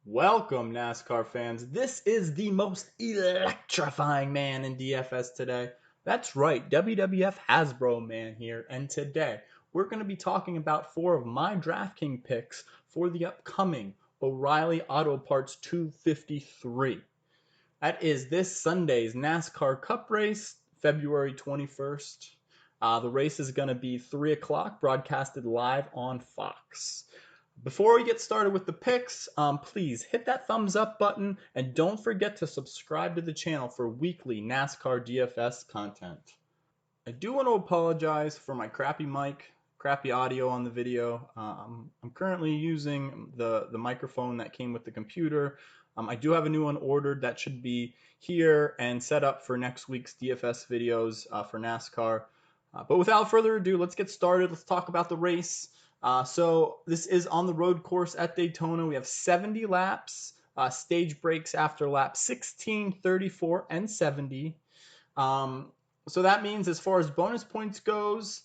Welcome, NASCAR fans. This is the most electrifying man in DFS today. That's right, WWF Hasbro Man here. And today, we're going to be talking about four of my DraftKings picks for the upcoming O'Reilly Auto Parts 253. That is this Sunday's NASCAR Cup race, February 21st. The race is going to be 3 o'clock, broadcasted live on Fox. Before we get started with the picks, please hit that thumbs up button and don't forget to subscribe to the channel for weekly NASCAR DFS content. I do want to apologize for my crappy mic, crappy audio on the video. I'm currently using the microphone that came with the computer. I do have a new one ordered that should be here and set up for next week's DFS videos for NASCAR. But without further ado, let's get started. Let's talk about the race. So this is on the road course at Daytona. We have 70 laps, stage breaks after lap 16, 34, and 70. So that means as far as bonus points goes,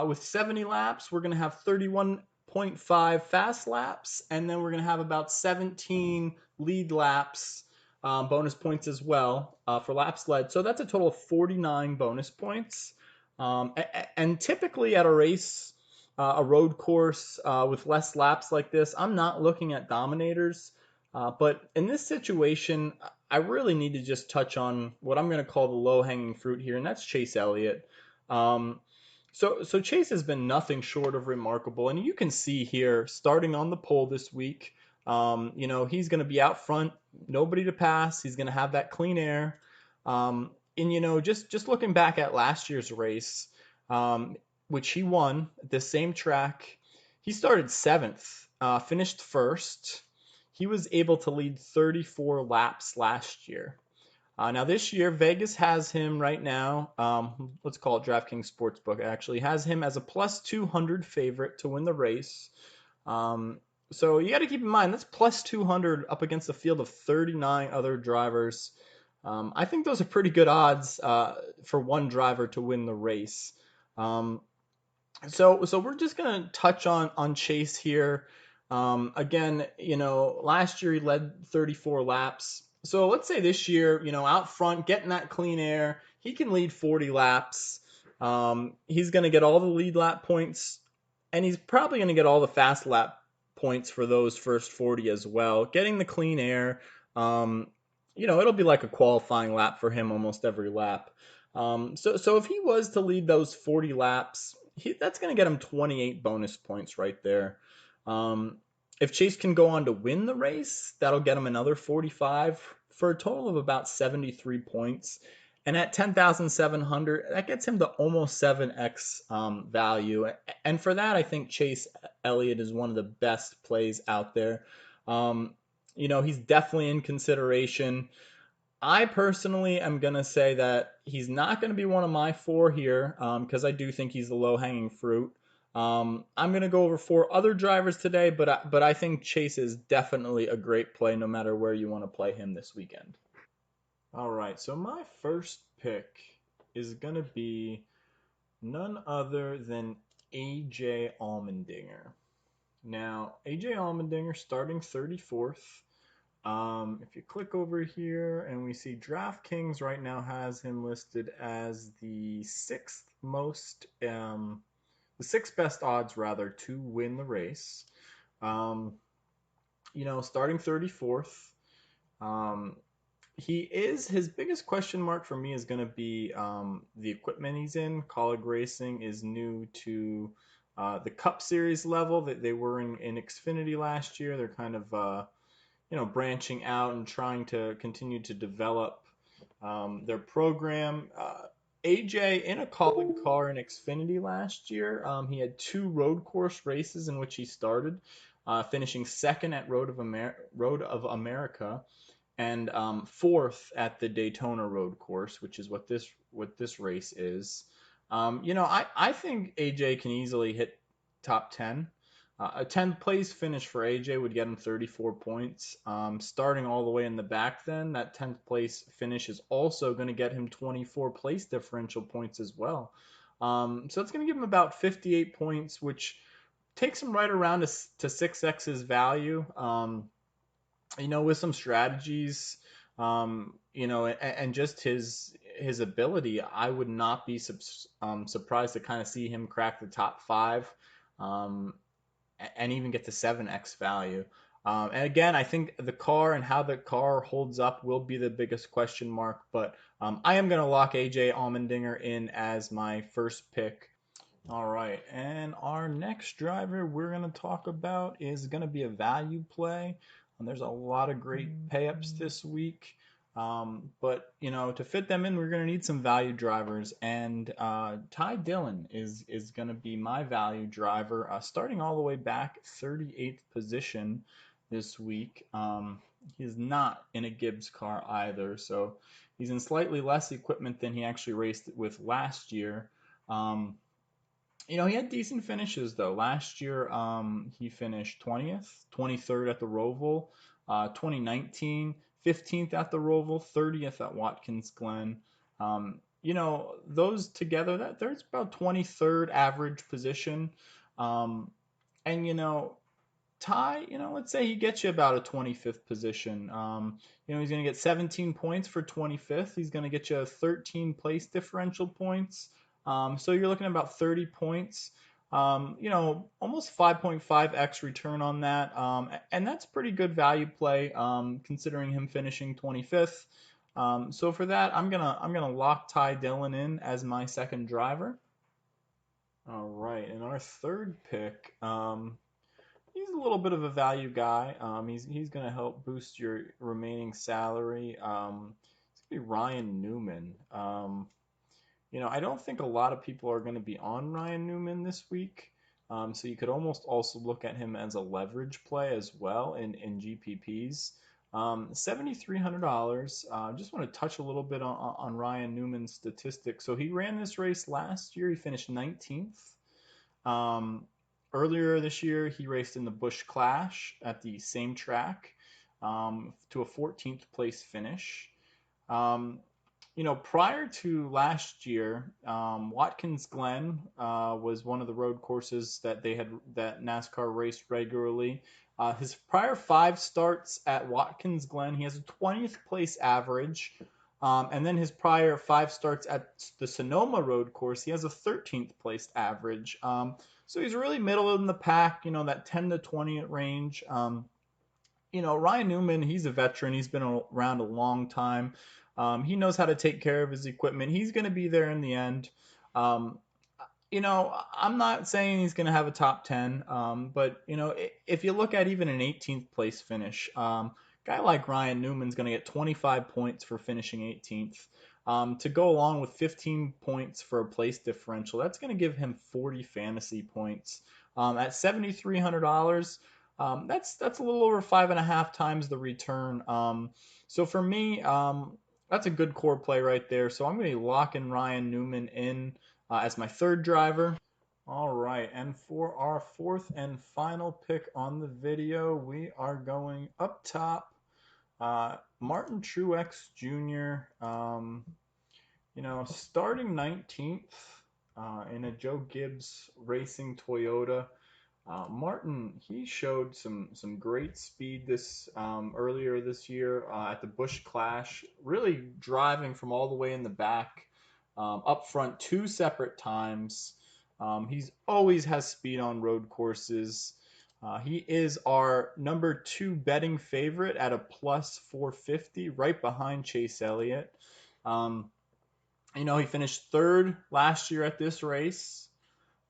with 70 laps, we're going to have 31.5 fast laps, and then we're going to have about 17 lead laps, bonus points as well for laps led. So that's a total of 49 bonus points. And typically at a race, a road course with less laps like this, I'm not looking at dominators. But in this situation, I really need to just touch on what I'm going to call the low-hanging fruit here, and that's Chase Elliott. So Chase has been nothing short of remarkable, and you can see here, starting on the pole this week, he's going to be out front, nobody to pass. He's going to have that clean air. And just looking back at last year's race, which he won at the same track, he started seventh, finished first. He was able to lead 34 laps last year. Now this year, Vegas has him right now. Let's call it DraftKings Sportsbook. Actually, has him as a plus 200 favorite to win the race. So you got to keep in mind that's plus 200 up against a field of 39 other drivers. I think those are pretty good odds for one driver to win the race. So we're just gonna touch on Chase here. Again, last year he led 34 laps. So let's say this year, out front, getting that clean air, he can lead 40 laps. He's gonna get all the lead lap points, and he's probably gonna get all the fast lap points for those first 40 as well. Getting the clean air, it'll be like a qualifying lap for him almost every lap. So if he was to lead those 40 laps, that's going to get him 28 bonus points right there. If Chase can go on to win the race, that'll get him another 45 for a total of about 73 points. And at 10,700, that gets him to almost 7x value. And for that, I think Chase Elliott is one of the best plays out there. He's definitely in consideration. I personally am going to say that he's not going to be one of my four here because I do think he's the low-hanging fruit. I'm going to go over four other drivers today, but I think Chase is definitely a great play no matter where you want to play him this weekend. All right, so my first pick is going to be none other than AJ Allmendinger. Now, AJ Allmendinger starting 34th. If you click over here and we see DraftKings right now has him listed as the sixth best odds rather to win the race. Starting 34th. His biggest question mark for me is going to be the equipment he's in. College racing is new to the Cup Series level that they were in Xfinity last year. They're kind of branching out and trying to continue to develop their program. AJ in a calling car in Xfinity last year, he had two road course races in which he started, finishing second at Road of America and fourth at the Daytona road course, which is what this race is. I think AJ can easily hit top 10. A 10th place finish for AJ would get him 34 points. Starting all the way in the back then, that 10th place finish is also going to get him 24 place differential points as well. So it's going to give him about 58 points, which takes him right around to 6x's value. with some strategies, and just his ability, I would not be surprised to kind of see him crack the top five, um, and even get to 7x value. And again, I think the car and how the car holds up will be the biggest question mark. But I am going to lock AJ Allmendinger in as my first pick. All right, and our next driver we're going to talk about is going to be a value play. And there's a lot of great payups this week. But to fit them in, we're going to need some value drivers, and Dillon is going to be my value driver, starting all the way back 38th position this week. He's not in a Gibbs car either, so he's in slightly less equipment than he actually raced with last year. He had decent finishes though. Last year, he finished 20th, 23rd at the Roval, 2019, 15th at the Roval, 30th at Watkins Glen. Those together, there's about 23rd average position. And let's say he gets you about a 25th position. He's going to get 17 points for 25th. He's going to get you 13 place differential points. So you're looking at about 30 points. Almost 5.5x return on that. And that's pretty good value play, considering him finishing 25th. So for that, I'm gonna lock Dillon in as my second driver. All right, and our third pick, he's a little bit of a value guy. He's going to help boost your remaining salary. It's going to be Ryan Newman. I don't think a lot of people are going to be on Ryan Newman this week. So you could almost also look at him as a leverage play as well in GPPs. $7,300. Just want to touch a little bit on Ryan Newman's statistics. So he ran this race last year. He finished 19th. Earlier this year, he raced in the Busch Clash at the same track, to a 14th place finish. Prior to last year, Watkins Glen was one of the road courses that NASCAR raced regularly. His prior 5 starts at Watkins Glen, he has a 20th place average. And then his prior 5 starts at the Sonoma road course, he has a 13th place average. So he's really middle in the pack, that 10 to 20 range. Ryan Newman, he's a veteran. He's been around a long time. He knows how to take care of his equipment. He's going to be there in the end. I'm not saying he's going to have a top 10, but, if you look at even an 18th place finish, guy like Ryan Newman's going to get 25 points for finishing 18th. To go along with 15 points for a place differential, that's going to give him 40 fantasy points. At $7,300, that's a little over 5.5 times the return. So for me, that's a good core play right there. So I'm going to be locking Ryan Newman in as my third driver. All right, and for our fourth and final pick on the video, we are going up top. Martin Truex Jr. Starting 19th in a Joe Gibbs Racing Toyota. Martin, he showed some great speed earlier this year at the Busch Clash, really driving from all the way in the back up front 2 separate times. He's always has speed on road courses. He is our number 2 betting favorite at a plus 450, right behind Chase Elliott. He finished 3rd last year at this race.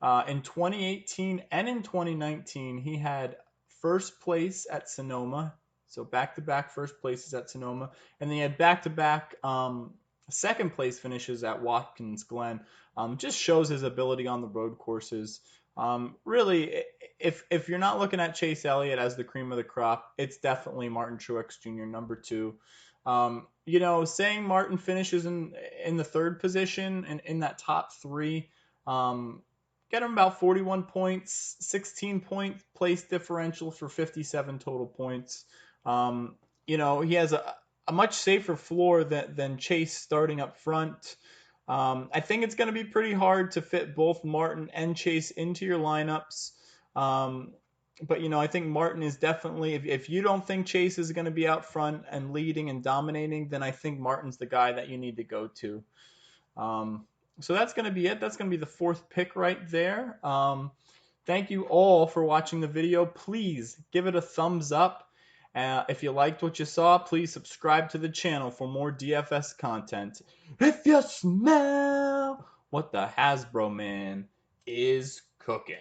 In 2018 and in 2019, he had first place at Sonoma. So back-to-back first places at Sonoma. And then he had back-to-back second place finishes at Watkins Glen. Just shows his ability on the road courses. Really, if you're not looking at Chase Elliott as the cream of the crop, it's definitely Martin Truex Jr. number 2. Saying Martin finishes in the 3rd position and in that top 3, get him about 41 points, 16-point place differential for 57 total points. He has a much safer floor than Chase starting up front. I think it's going to be pretty hard to fit both Martin and Chase into your lineups. But, I think Martin is definitely, if you don't think Chase is going to be out front and leading and dominating, then I think Martin's the guy that you need to go to. Um, so that's going to be it. That's going to be the fourth pick right there. Thank you all for watching the video. Please give it a thumbs up. If you liked what you saw, please subscribe to the channel for more DFS content. If you smell what the Hasbro man is cooking.